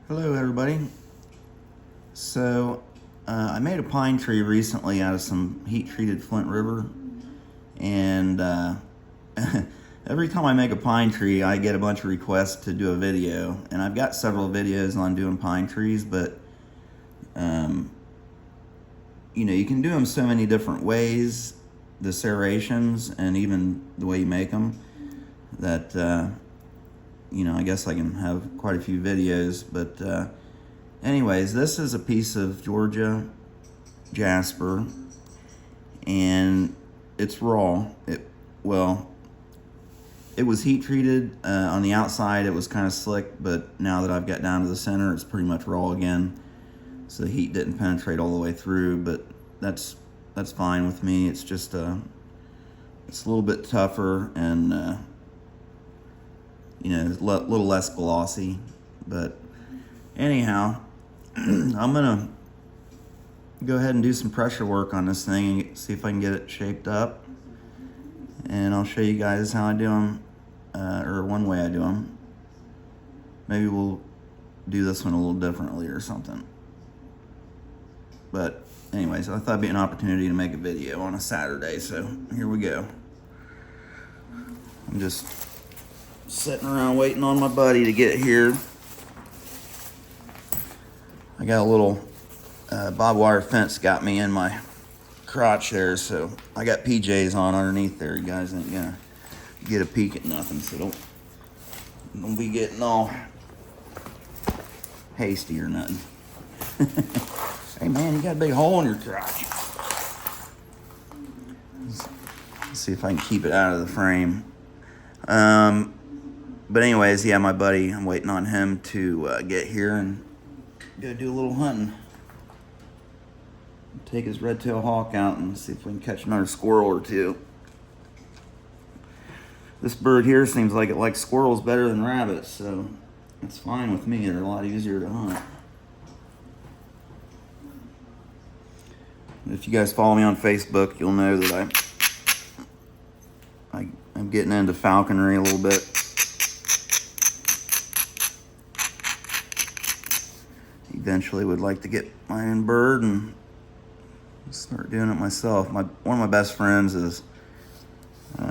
Hello everybody. So I made a pine tree recently out of some heat-treated Flint River, and every time I make a pine tree I get a bunch of requests to do a video, and I've got several videos on doing pine trees, but you know, you can do them so many different ways, the serrations and even the way you make them, that you know, I guess I can have quite a few videos. But anyways, this is a piece of Georgia jasper, and it's raw. It was heat treated on the outside. It was kind of slick, but now that I've got down to the center, it's pretty much raw again. So the heat didn't penetrate all the way through, but that's fine with me. It's just it's a little bit tougher and you know, a little less glossy. But anyhow, I'm gonna go ahead and do some pressure work on this thing and see if I can get it shaped up, and I'll show you guys how I do them, or one way I do them. Maybe we'll do this one a little differently or something. But anyways, I thought it'd be an opportunity to make a video on a Saturday, so here we go. I'm just sitting around waiting on my buddy to get here. I got a little barbed wire fence got me in my crotch there, so I got PJs on underneath there. You guys ain't gonna get a peek at nothing, so don't be getting all hasty or nothing. Hey man, you got a big hole in your crotch. Let's see if I can keep it out of the frame. But anyways, yeah, my buddy, I'm waiting on him to get here and go do a little hunting. Take his red-tailed hawk out and see if we can catch another squirrel or two. This bird here seems like it likes squirrels better than rabbits, so it's fine with me. They're a lot easier to hunt. If you guys follow me on Facebook, you'll know that I'm getting into falconry a little bit. Eventually would like to get my own bird and start doing it myself. One of my best friends is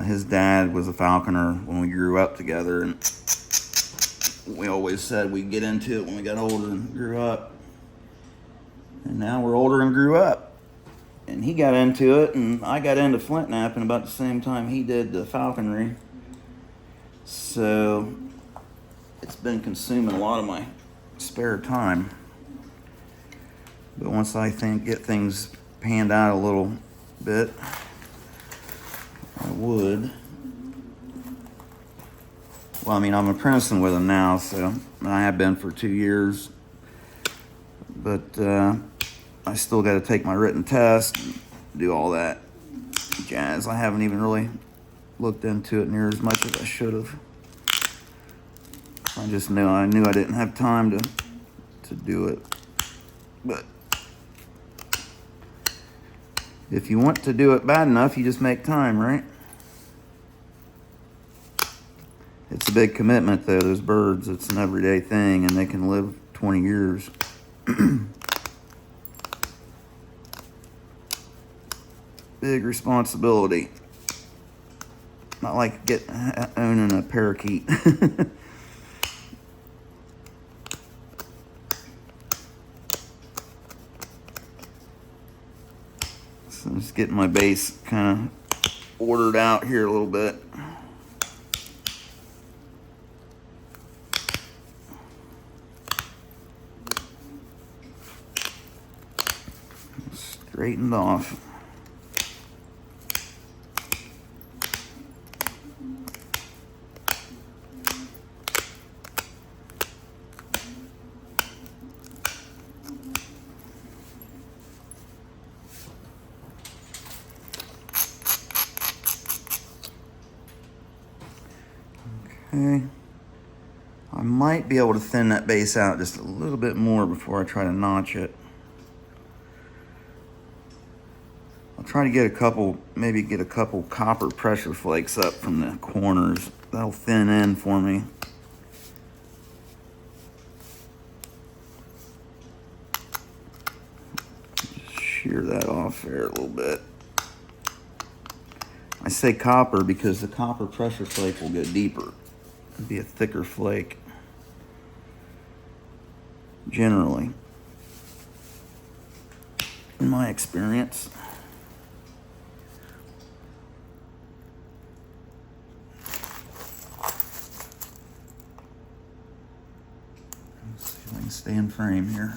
his dad was a falconer when we grew up together, and we always said we'd get into it when we got older and grew up. And now we're older and grew up. And he got into it, and I got into flint knapping about the same time he did the falconry. So it's been consuming a lot of my spare time. But once I get things panned out a little bit, I would. Well, I mean, I'm apprenticing with him now, so I have been for 2 years. But I still got to take my written test and do all that jazz. I haven't even really looked into it near as much as I should have. I just knew I didn't have time to do it. But if you want to do it bad enough, you just make time, right? It's a big commitment, though. Those birds, it's an everyday thing, and they can live 20 years. Big responsibility. Not like owning a parakeet. So I'm just getting my base kind of ordered out here a little bit. Straightened off. Okay, I might be able to thin that base out just a little bit more before I try to notch it. I'll try to get maybe get a couple copper pressure flakes up from the corners. That'll thin in for me. shear that off there a little bit. I say copper because the copper pressure flake will go deeper. It'll be a thicker flake, generally, in my experience. Let's see if I can stay in frame here.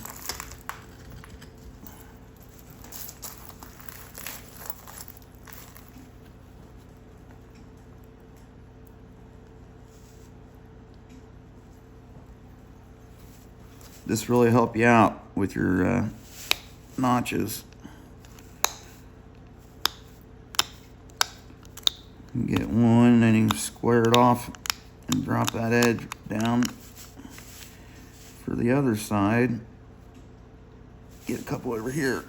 This really help you out with your notches. You get one, then you square it off and drop that edge down. For the other side, get a couple over here.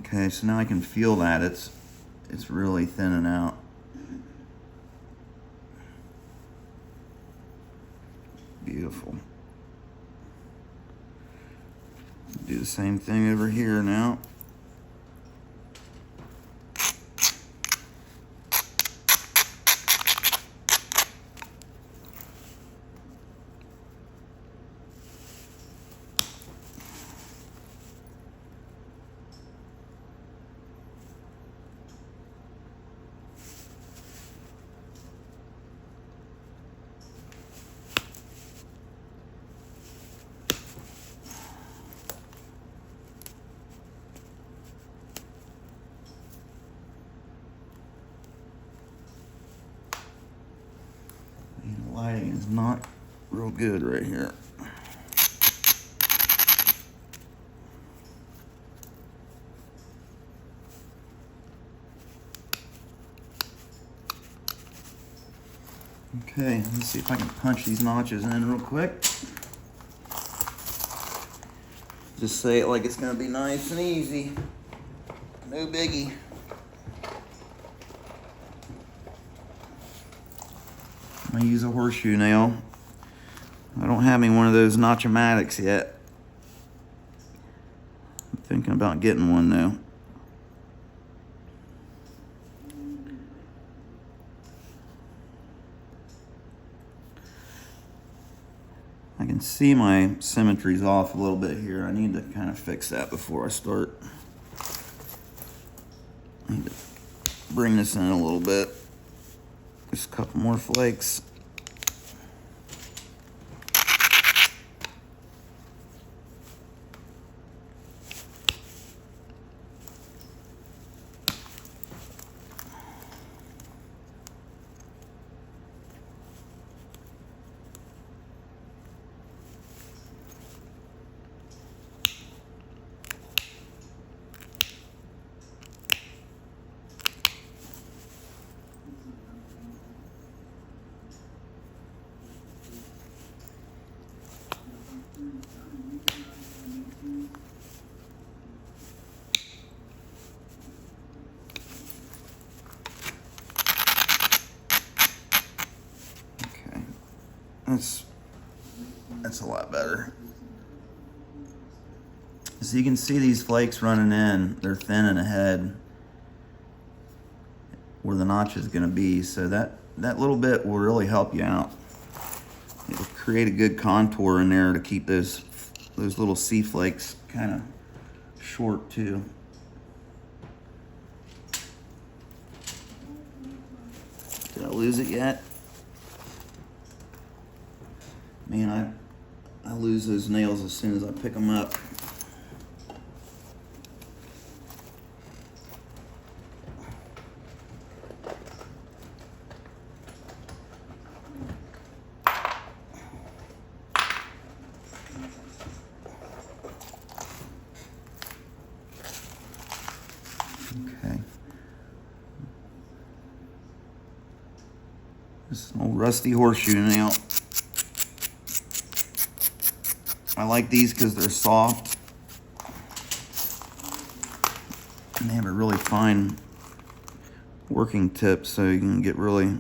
Okay, so now I can feel that it's really thinning out. Beautiful. Do the same thing over here now. The lighting is not real good right here. Okay, let's see if I can punch these notches in real quick. Just say it like it's gonna be nice and easy. No biggie. I'm gonna use a horseshoe nail. I don't have me one of those notch-o-matics yet. I'm thinking about getting one though. I can see my symmetry's off a little bit here. I need to kind of fix that before I start. I need to bring this in a little bit. Just a couple more flakes. That's a lot better. So you can see these flakes running in, they're thinning ahead where the notch is gonna be. So that little bit will really help you out. It'll create a good contour in there to keep those little C flakes kind of short too. Did I lose it yet? Man, I lose those nails as soon as I pick them up. This is an old rusty horseshoe nail. I like these because they're soft. And they have a really fine working tip, so you can get really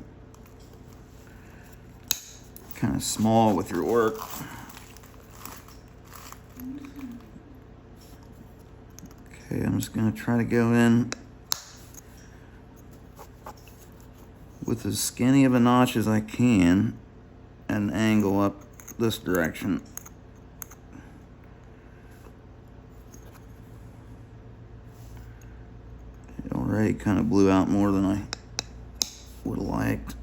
kind of small with your work. Okay, I'm just going to try to go in with as skinny of a notch as I can and angle up this direction. It already kind of blew out more than I would have liked.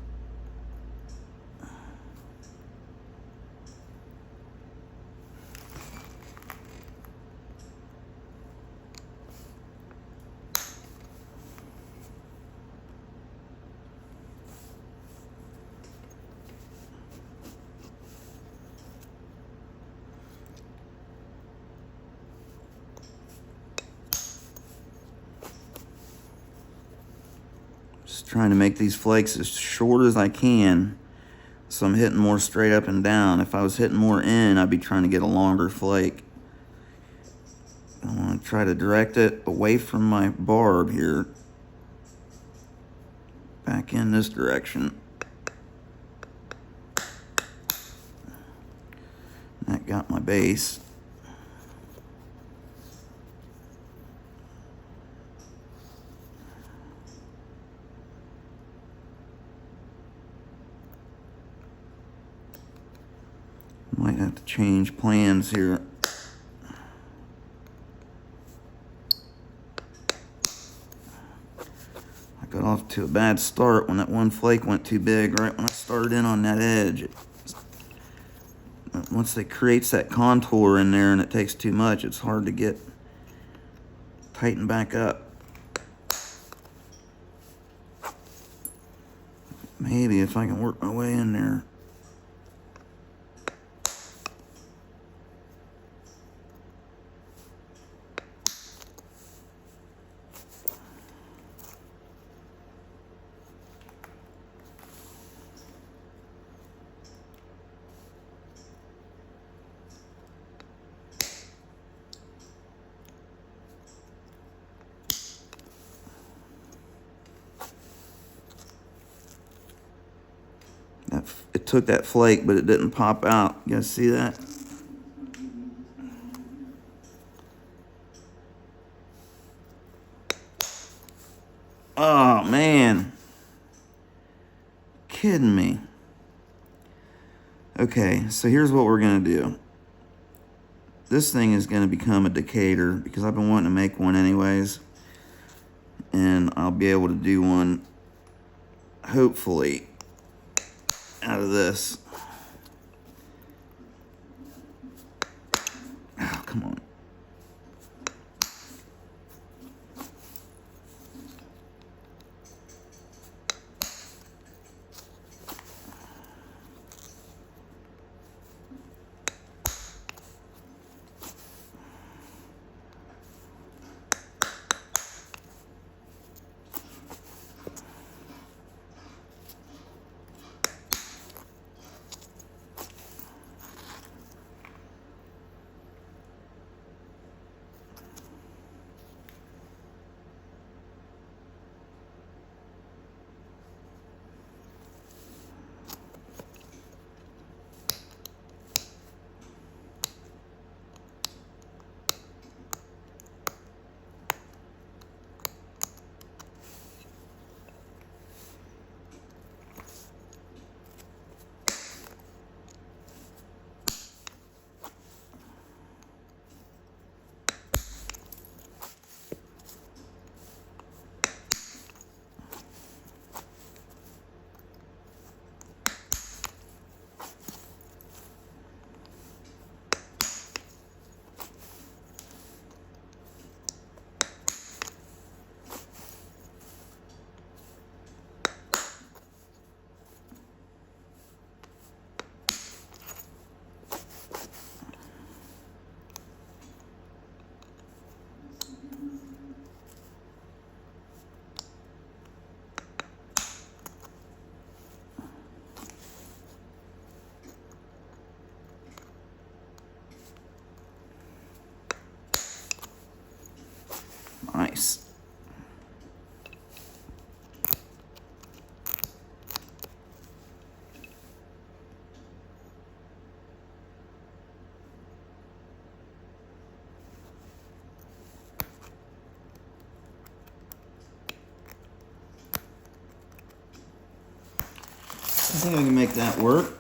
Just trying to make these flakes as short as I can, so I'm hitting more straight up and down. If I was hitting more in, I'd be trying to get a longer flake. I want to try to direct it away from my barb here, back in this direction. That got my base. Might have to change plans here. I got off to a bad start when that one flake went too big right when I started in on that edge. Once it creates that contour in there and it takes too much, it's hard to get tightened back up. Maybe if I can work my way in there. It took that flake, but it didn't pop out. You guys see that? Oh, man. Kidding me. Okay, so here's what we're going to do. This thing is going to become a Decatur because I've been wanting to make one anyways. And I'll be able to do one, hopefully, out of this. Oh, come on. think I can make that work.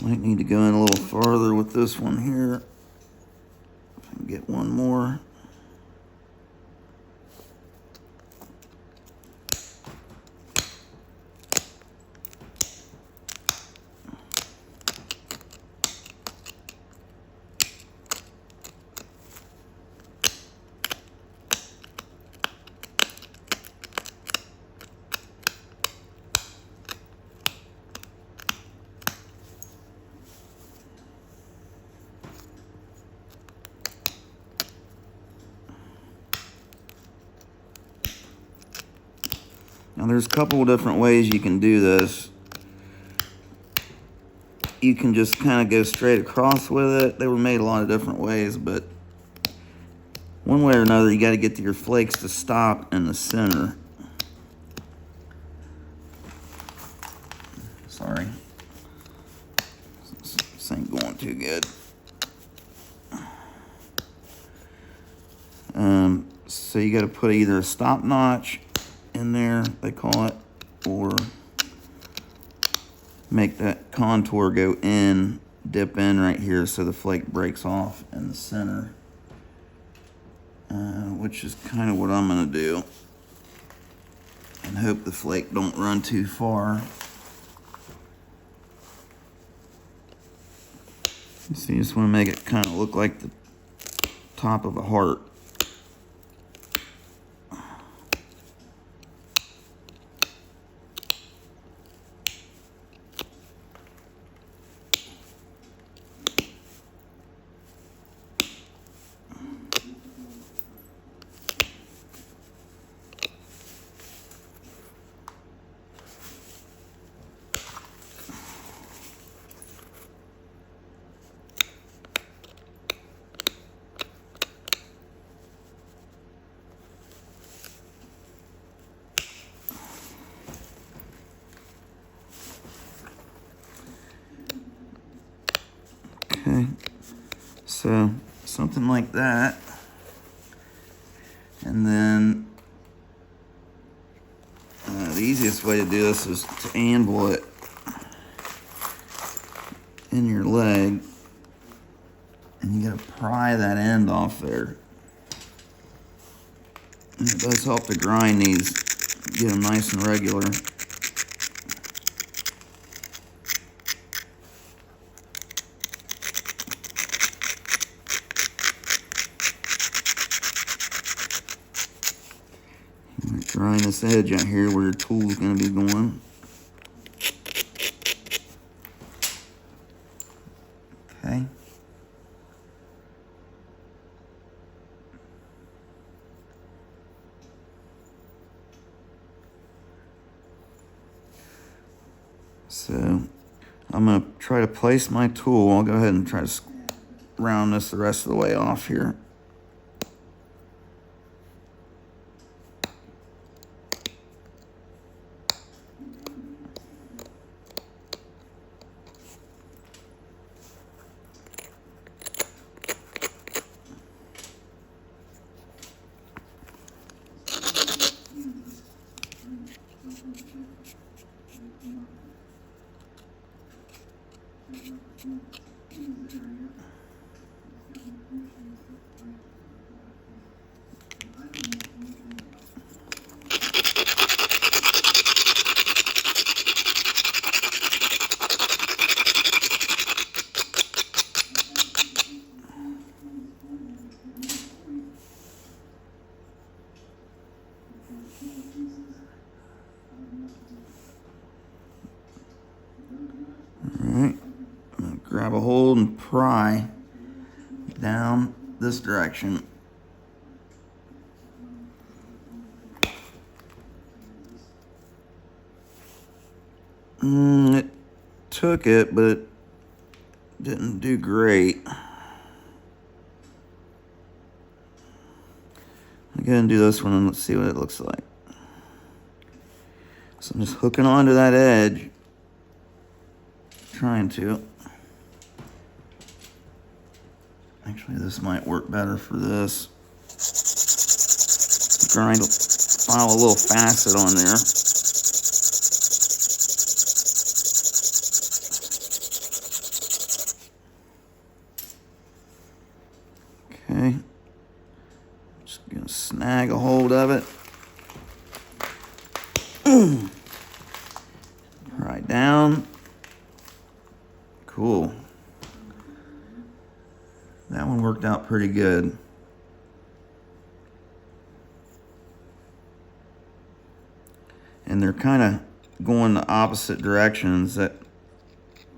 Might need to go in a little farther with this one here. If I can get one more. Now there's a couple of different ways you can do this. You can just kind of go straight across with it. They were made a lot of different ways, but one way or another, you got to get your flakes to stop in the center. Sorry. This ain't going too good. So you got to put either a stop notch in there, they call it, or make that contour go in, dip in right here so the flake breaks off in the center, which is kind of what I'm going to do, and hope the flake don't run too far. So you just want to make it kind of look like the top of a heart. Okay, so something like that, and then the easiest way to do this is to anvil it in your leg, and you gotta pry that end off there. And it does help to grind these, get them nice and regular. Grind this edge out here where your tool's going to be going. Okay. So I'm going to try to place my tool. I'll go ahead and try to round this the rest of the way off here. Alright, I'm going to grab a hold and pry down this direction. It took it, but it didn't do great. I'm gonna do this one and let's see what it looks like. So I'm just hooking onto that edge, trying to. Actually, this might work better for this. Grind, file a little facet on there. Okay. Just gonna snag a hold of it. Right down. Cool. That one worked out pretty good. And they're kind of going the opposite directions.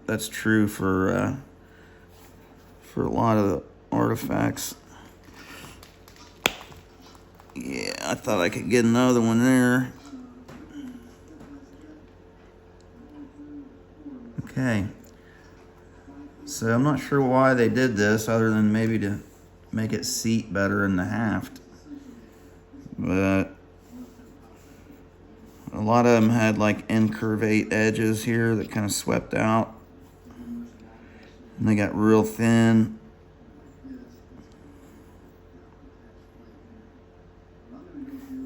That's true for a lot of the artifacts. Yeah, I thought I could get another one there. Okay. So I'm not sure why they did this, other than maybe to make it seat better in the haft. But a lot of them had like incurvate edges here that kind of swept out. And they got real thin.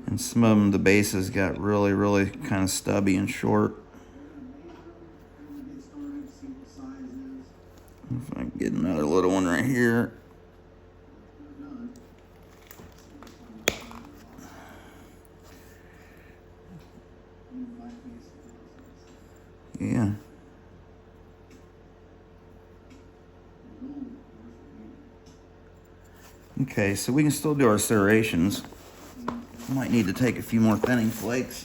And some of them, the bases got really, really kind of stubby and short. If I can get another little one right here. Yeah. Okay, so we can still do our serrations. Might need to take a few more thinning flakes.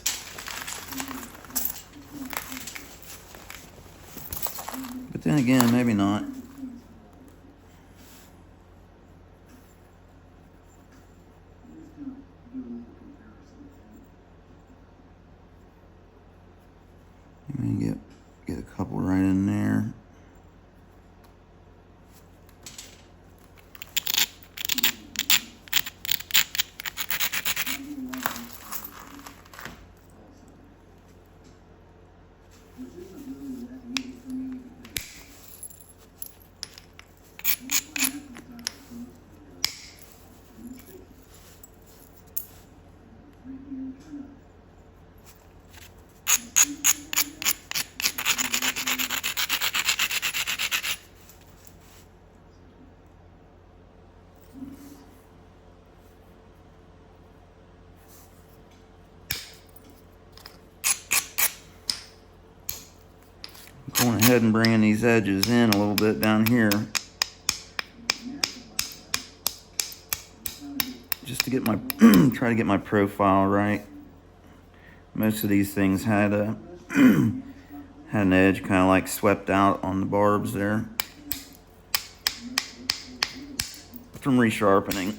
But then again, maybe not. Let me get a couple right in there. Going ahead and bringing these edges in a little bit down here, just to get my try to get my profile right. Most of these things had a had an edge kind of like swept out on the barbs there from resharpening.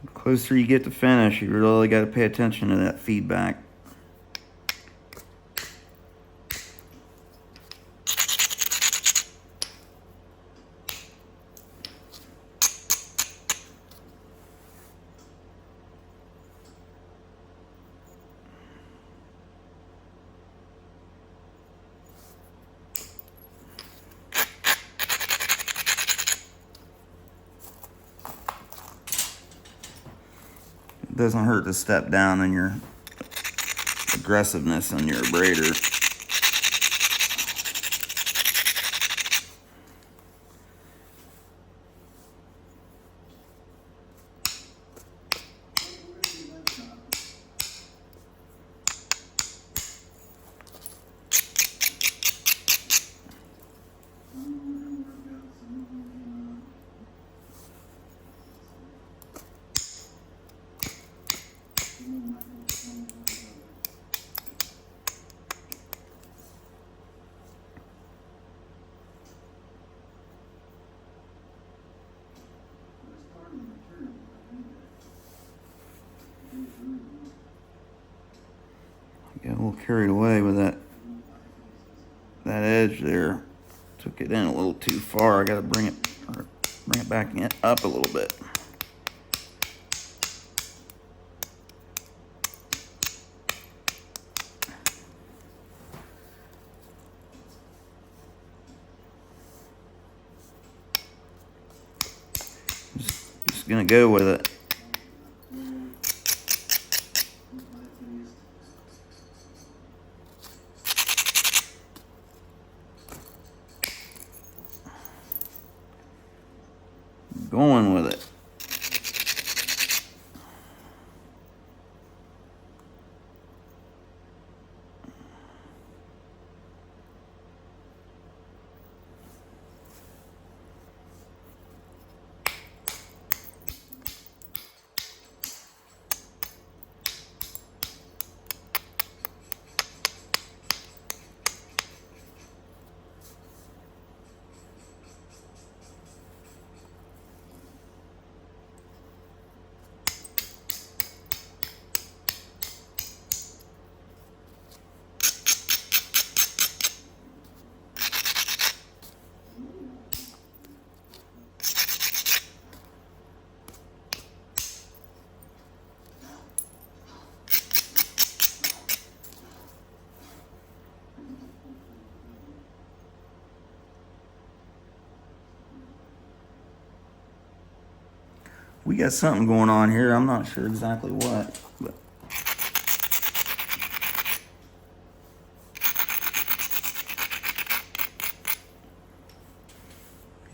The closer you get to finish, you really got to pay attention to that feedback. doesn't hurt to step down in your aggressiveness on your abrader. Got a little carried away with that edge there. Took it in a little too far. I got to bring it back up a little bit. Just gonna go with it. Going with it. We got something going on here. I'm not sure exactly what, but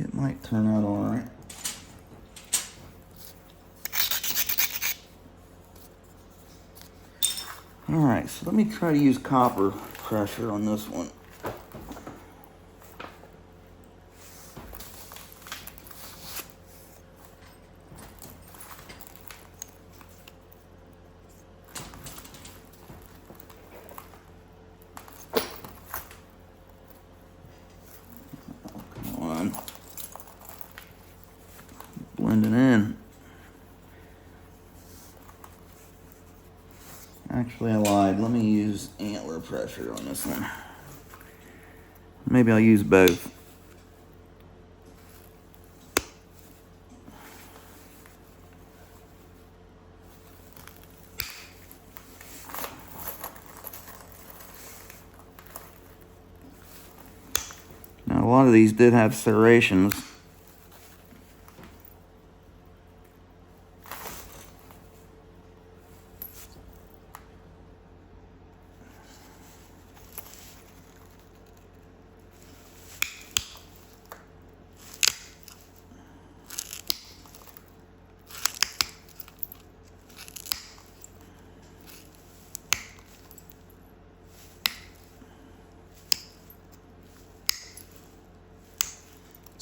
it might turn out all right. All right, so let me try to use copper pressure on this one. Blending in. Actually, I lied. Let me use antler pressure on this one. Maybe I'll use both. Now, a lot of these did have serrations.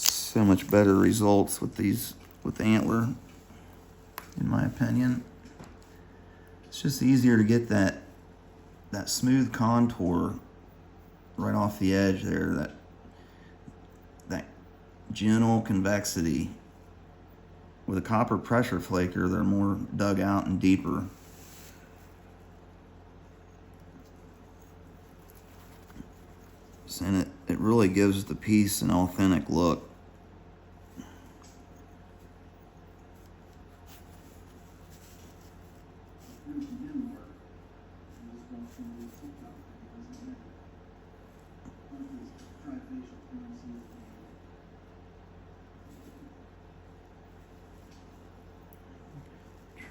So much better results with these, with antler, in my opinion. It's just easier to get that smooth contour right off the edge there, that gentle convexity. With a copper pressure flaker, they're more dug out and deeper. And it really gives the piece an authentic look.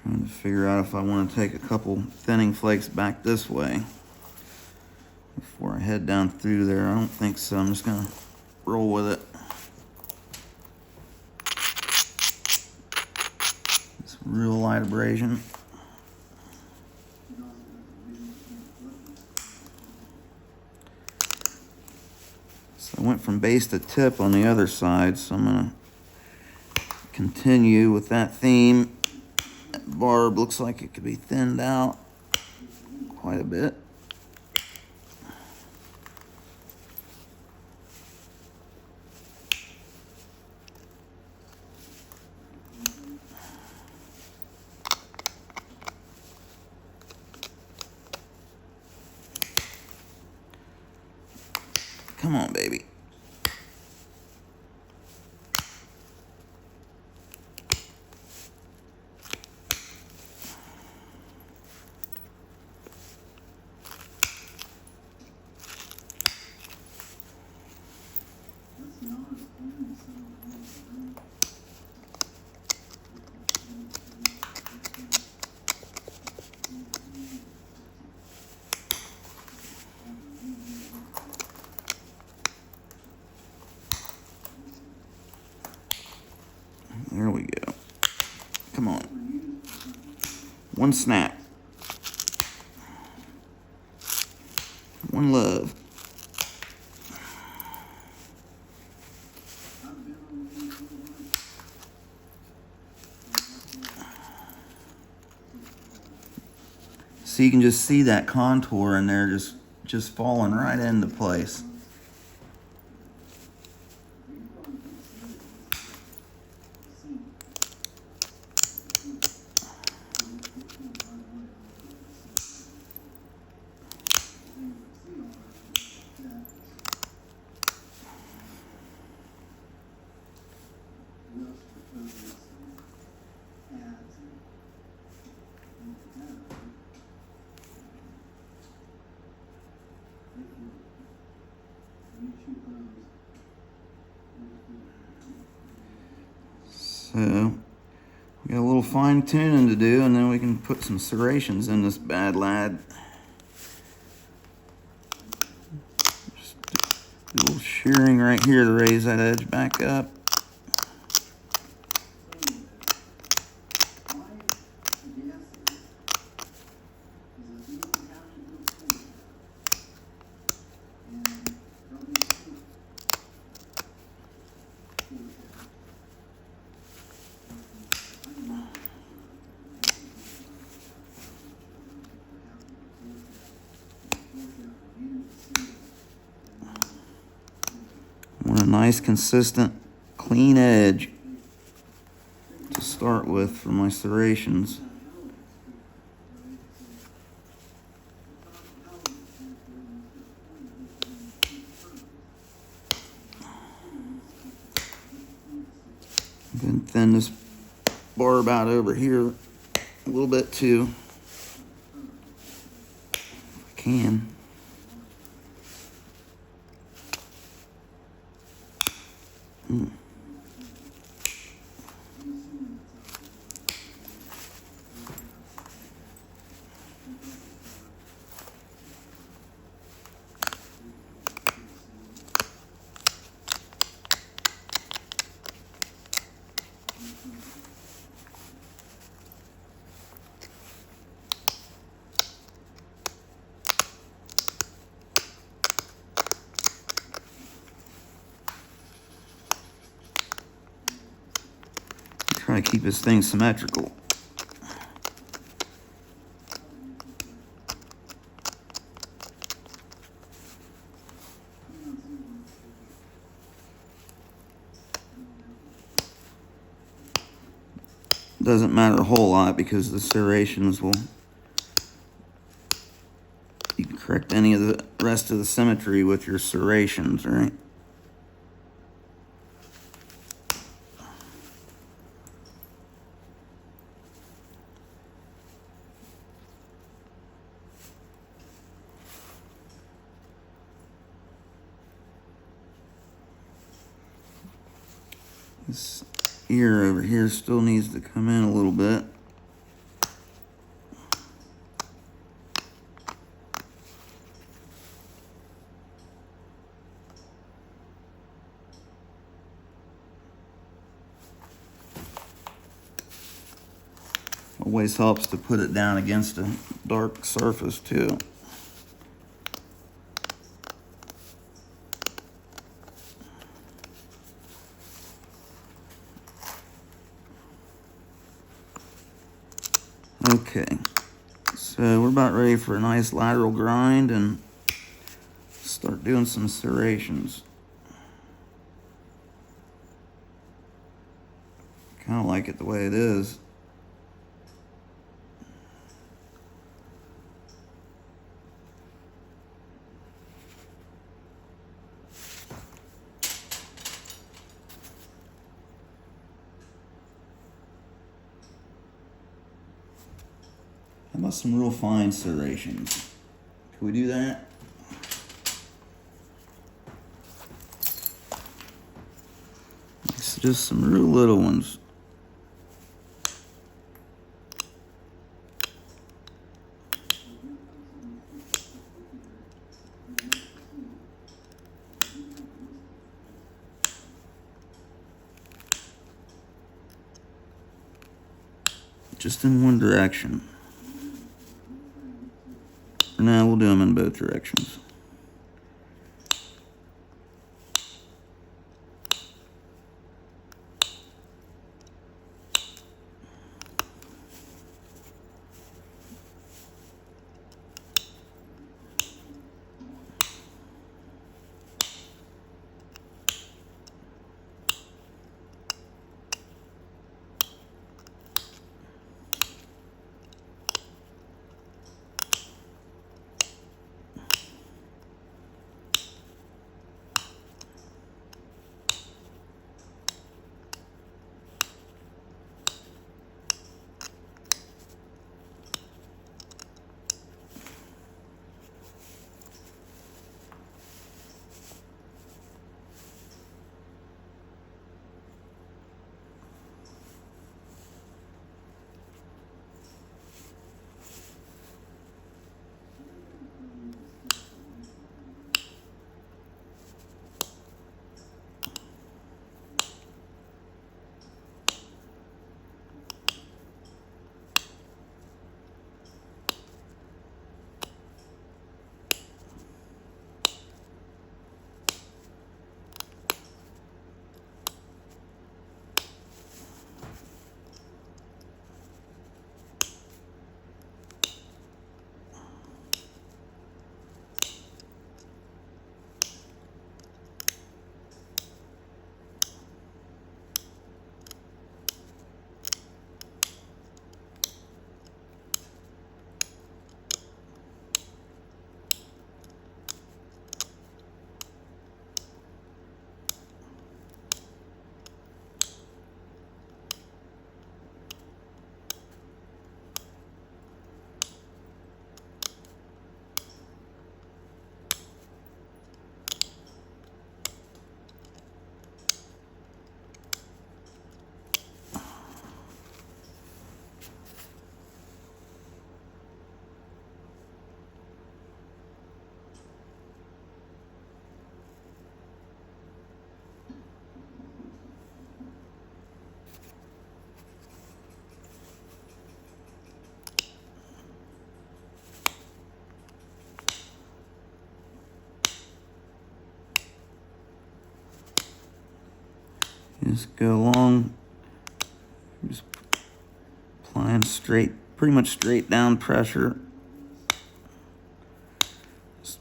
Trying to figure out if I want to take a couple thinning flakes back this way before I head down through there. I don't think so. I'm just gonna roll with it. It's real light abrasion. So I went from base to tip on the other side, so I'm gonna continue with that theme. That barb looks like it could be thinned out quite a bit. Come on, baby. There we go. Come on. One snap. One love. So you can just see that contour in there just falling right into place. So we got a little fine tuning to do, and then we can put some serrations in this bad lad. Just do a little shearing right here to raise that edge back up. Want a nice, consistent, clean edge to start with for my serrations. Then thin this barb out over here a little bit too, if I can. Try to keep this thing symmetrical. Doesn't matter a whole lot because the serrations will, you can correct any of the rest of the symmetry with your serrations, right? This ear over here still needs to come in a little bit. Always helps to put it down against a dark surface too. Okay, so we're about ready for a nice lateral grind and start doing some serrations. Kind of like it the way it is. How about some real fine serrations? Can we do that? It's just some real little ones. Just in one direction. For now, we'll do them in both directions. Just go along, just applying straight, pretty much straight down pressure. Just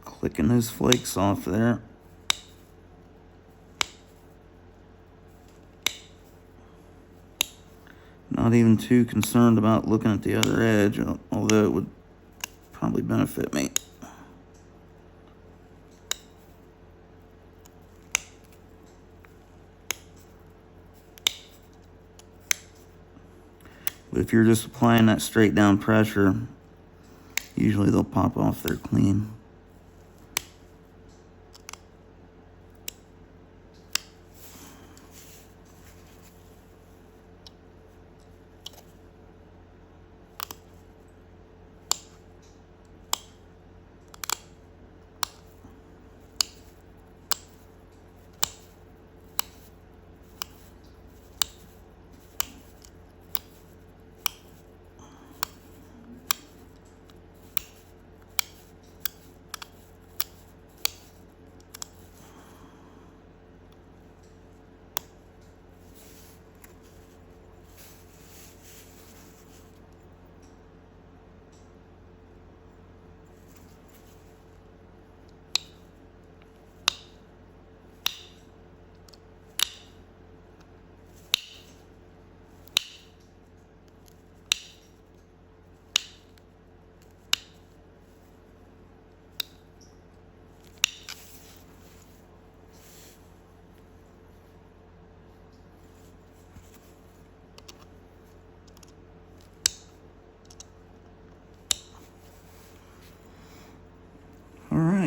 clicking those flakes off there. Not even too concerned about looking at the other edge, although it would probably benefit me. But if you're just applying that straight down pressure, usually they'll pop off there clean.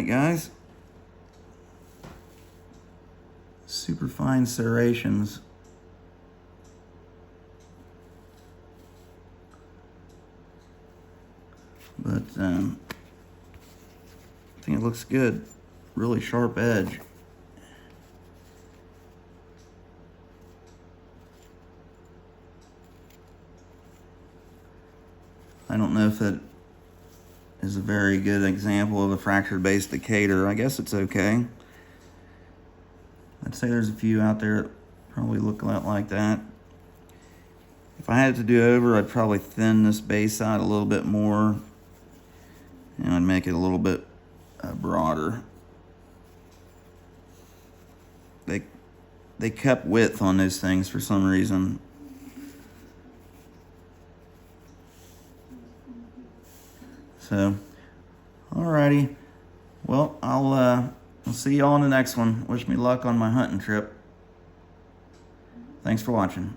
guys. Super fine serrations. But I think it looks good. Really sharp edge. I don't know if that is a very good example of a fractured base Decatur. I guess it's okay. I'd say there's a few out there that probably look a lot like that. If I had to do over, I'd probably thin this base out a little bit more, and I'd make it a little bit broader. They kept width on those things for some reason. So, alrighty. Well, I'll see y'all on the next one. Wish me luck on my hunting trip. Thanks for watching.